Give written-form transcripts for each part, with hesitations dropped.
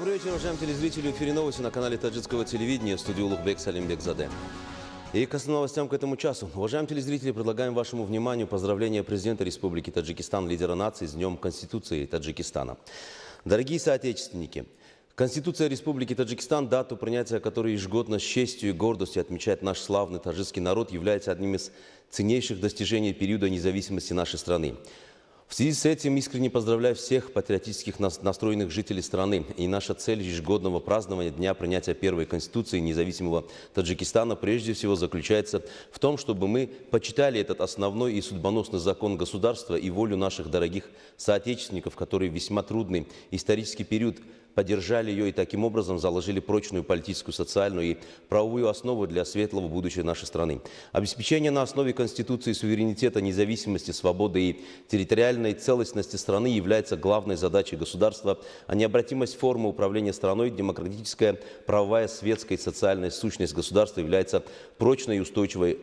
Добрый вечер, уважаемые телезрители. В эфире новости на канале таджикского телевидения. В студии Улугбек Салимбекзаде. И к основным новостям к этому часу. Уважаемые телезрители, предлагаем вашему вниманию поздравления президента Республики Таджикистан, лидера нации, с Днем Конституции Таджикистана. Дорогие соотечественники, Конституция Республики Таджикистан, дату принятия которой ежегодно с честью и гордостью отмечает наш славный таджикский народ, является одним из ценнейших достижений периода независимости нашей страны. В связи с этим искренне поздравляю всех патриотических настроенных жителей страны. И наша цель ежегодного празднования Дня принятия первой Конституции независимого Таджикистана прежде всего заключается в том, чтобы мы почитали этот основной и судьбоносный закон государства и волю наших дорогих соотечественников, которые в весьма трудный исторический период поддержали ее и таким образом заложили прочную политическую, социальную и правовую основу для светлого будущего нашей страны. Обеспечение на основе Конституции суверенитета, независимости, свободы и территориальной целостности страны является главной задачей государства, а необратимость формы управления страной, демократическая, правовая, светская и социальная сущность государства является прочной и устойчивой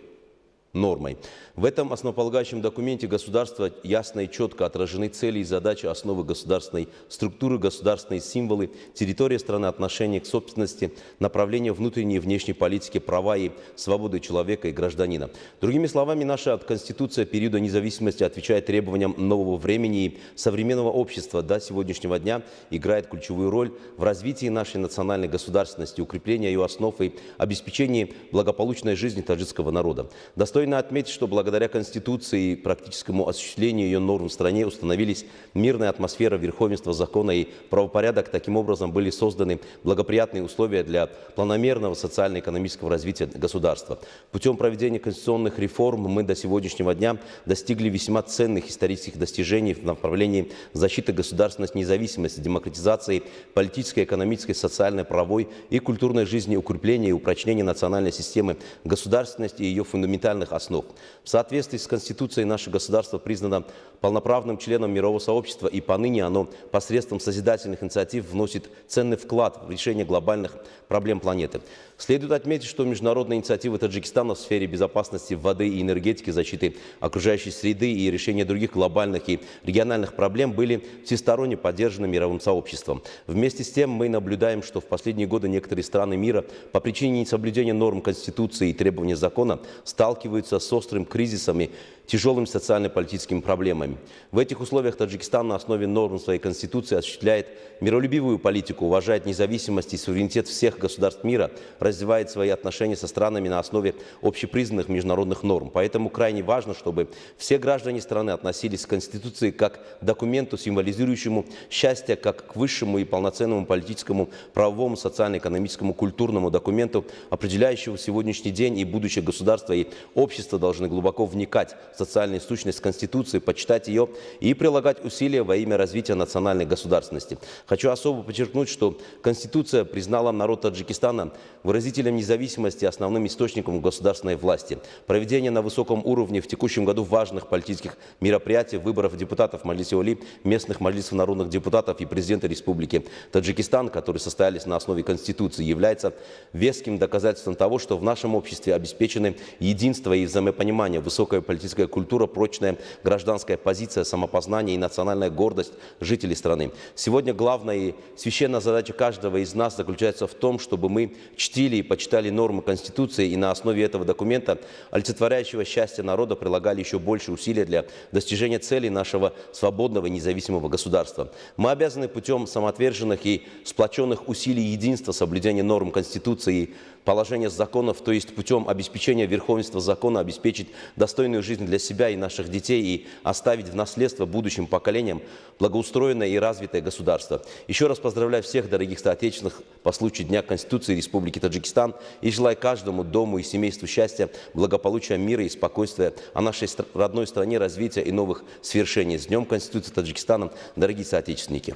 нормой. В этом основополагающем документе государства ясно и четко отражены цели и задачи, основы государственной структуры, государственные символы, территория страны, отношение к собственности, направление внутренней и внешней политики, права и свободы человека и гражданина. Другими словами, наша Конституция периода независимости отвечает требованиям нового времени и современного общества. До сегодняшнего дня играет ключевую роль в развитии нашей национальной государственности, укреплении ее основ и обеспечении благополучной жизни таджикского народа. Достойно отметить, что благодаря Конституции и практическому осуществлению ее норм в стране установились мирная атмосфера, верховенство закона и правопорядок. Таким образом были созданы благоприятные условия для планомерного социально-экономического развития государства. Путем проведения конституционных реформ мы до сегодняшнего дня достигли весьма ценных исторических достижений в направлении защиты государственной независимости, демократизации политической, экономической, социальной, правовой и культурной жизни, укрепления и упрочнения национальной системы государственности и ее фундаментальных основ. В соответствии с Конституцией наше государство признано полноправным членом мирового сообщества, и поныне оно посредством созидательных инициатив вносит ценный вклад в решение глобальных проблем планеты. Следует отметить, что международные инициативы Таджикистана в сфере безопасности воды и энергетики, защиты окружающей среды и решения других глобальных и региональных проблем были всесторонне поддержаны мировым сообществом. Вместе с тем мы наблюдаем, что в последние годы некоторые страны мира по причине несоблюдения норм Конституции и требований закона сталкиваются с острым кризисом и тяжелыми социально-политическими проблемами. В этих условиях Таджикистан на основе норм своей Конституции осуществляет миролюбивую политику, уважает независимость и суверенитет всех государств мира, развивает свои отношения со странами на основе общепризнанных международных норм. Поэтому крайне важно, чтобы все граждане страны относились к Конституции как к документу, символизирующему счастье, как к высшему и полноценному политическому, правовому, социально-экономическому, культурному документу, определяющему сегодняшний день и будущее государства и общества должны глубоко вникать в социальную сущность Конституции, почитать ее и прилагать усилия во имя развития национальной государственности. Хочу особо подчеркнуть, что Конституция признала народ Таджикистана выразителем независимости и основным источником государственной власти. Проведение на высоком уровне в текущем году важных политических мероприятий, выборов депутатов Маджлиса Оли, местных маджлисов народных депутатов и президента Республики Таджикистан, которые состоялись на основе Конституции, является веским доказательством того, что в нашем обществе обеспечены единство и взаимопонимание, высокая политическая культура, прочная гражданская позиция, самопознание и национальная гордость жителей страны. Сегодня главная и священная задача каждого из нас заключается в том, чтобы мы чтили и почитали нормы Конституции и на основе этого документа, олицетворяющего счастье народа, прилагали еще больше усилий для достижения целей нашего свободного и независимого государства. Мы обязаны путем самоотверженных и сплоченных усилий единства, соблюдения норм Конституции и положения законов, то есть путем обеспечения верховенства закона, обеспечить достойную жизнь для себя и наших детей и оставить в наследство будущим поколениям благоустроенное и развитое государство. Еще раз поздравляю всех дорогих соотечественных по случаю Дня Конституции Республики Таджикистан и желаю каждому дому и семейству счастья, благополучия, мира и спокойствия, а нашей родной стране развития и новых свершений. С Днем Конституции Таджикистана, дорогие соотечественники!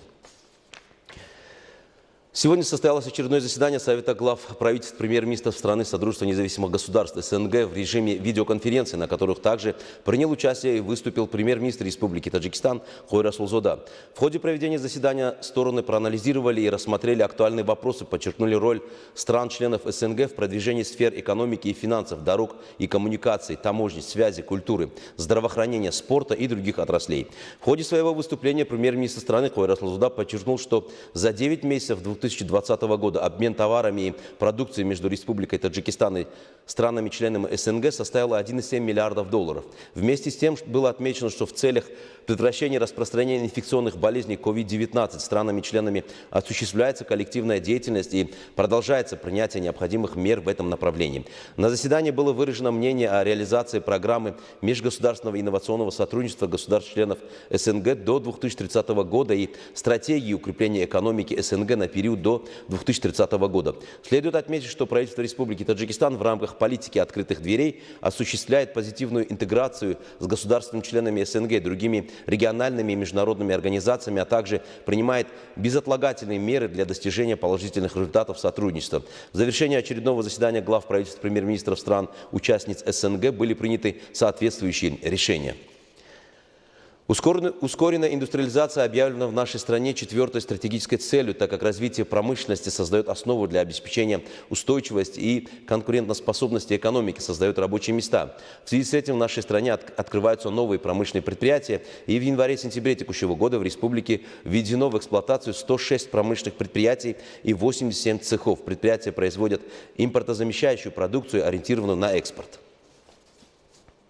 Сегодня состоялось очередное заседание Совета глав правительств премьер-министров страны Содружества независимых государств СНГ в режиме видеоконференции, на которых также принял участие и выступил премьер-министр Республики Таджикистан Хойрат Сулзода. В ходе проведения заседания стороны проанализировали и рассмотрели актуальные вопросы, подчеркнули роль стран-членов СНГ в продвижении сфер экономики и финансов, дорог и коммуникаций, таможни, связи, культуры, здравоохранения, спорта и других отраслей. В ходе своего выступления премьер-министр страны Хойрат Сулзода подчеркнул, что за 9 месяцев 2018 2020 года обмен товарами и продукцией между Республикой Таджикистан и странами-членами СНГ составил 1,7 миллиардов долларов. Вместе с тем было отмечено, что в целях предотвращения распространения инфекционных болезней COVID-19 странами-членами осуществляется коллективная деятельность и продолжается принятие необходимых мер в этом направлении. На заседании было выражено мнение о реализации программы межгосударственного инновационного сотрудничества государств-членов СНГ до 2030 года и стратегии укрепления экономики СНГ на период до 2030 года. Следует отметить, что правительство Республики Таджикистан в рамках политики открытых дверей осуществляет позитивную интеграцию с государствами-членами СНГ и другими региональными и международными организациями, а также принимает безотлагательные меры для достижения положительных результатов сотрудничества. В завершении очередного заседания глав правительств премьер-министров стран-участниц СНГ были приняты соответствующие решения. Ускоренная индустриализация объявлена в нашей стране четвертой стратегической целью, так как развитие промышленности создает основу для обеспечения устойчивости и конкурентоспособности экономики, создает рабочие места. В связи с этим в нашей стране открываются новые промышленные предприятия, и в январе-сентябре текущего года в республике введено в эксплуатацию 106 промышленных предприятий и 87 цехов. Предприятия производят импортозамещающую продукцию, ориентированную на экспорт.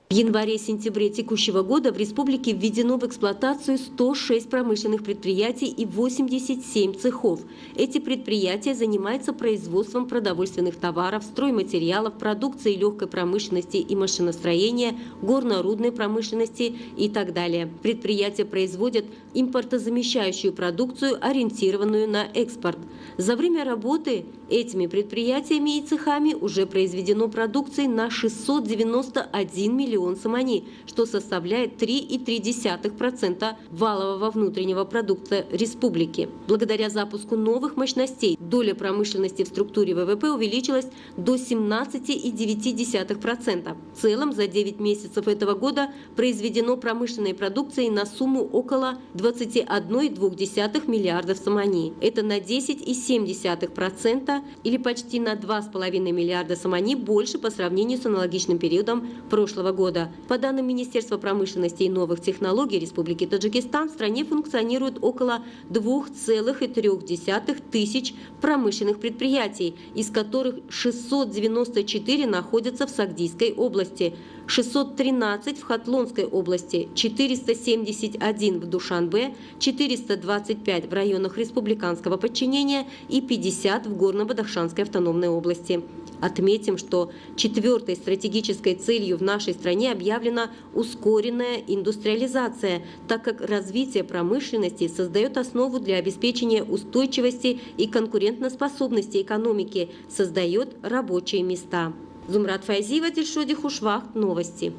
В январе-сентябре текущего года в республике введено в эксплуатацию 106 промышленных предприятий и 87 цехов. Эти предприятия занимаются производством продовольственных товаров, стройматериалов, продукции легкой промышленности и машиностроения, горно-рудной промышленности и так далее. Предприятия производят импортозамещающую продукцию, ориентированную на экспорт. За время работы этими предприятиями и цехами уже произведено продукции на 691 миллион самани, что составляет 3,3% валового внутреннего продукта республики. Благодаря запуску новых мощностей доля промышленности в структуре ВВП увеличилась до 17,9%. В целом за 9 месяцев этого года произведено промышленной продукции на сумму около 21,2 миллиардов самани. Это на 10,7% или почти на 2,5 миллиарда самани больше по сравнению с аналогичным периодом прошлого года. По данным Министерства промышленности и новых технологий Республики Таджикистан, в стране функционирует около 2,3 тысяч промышленных предприятий, из которых 694 находятся в Сагдийской области, 613 в Хатлонской области, 471 в Душанбе, 425 в районах республиканского подчинения и 50 в Горно-Бадахшанской автономной области. Отметим, что четвертой стратегической целью в нашей стране объявлена ускоренная индустриализация, так как развитие промышленности создает основу для обеспечения устойчивости и конкурентоспособности экономики, создает рабочие места. Зумрат Файзиева, Дильшоди Хушвахт, новости.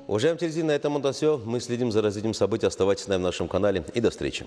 Уважаемые телезрители, на этом это все. Мы следим за развитием событий. Оставайтесь с нами в нашем канале и до встречи.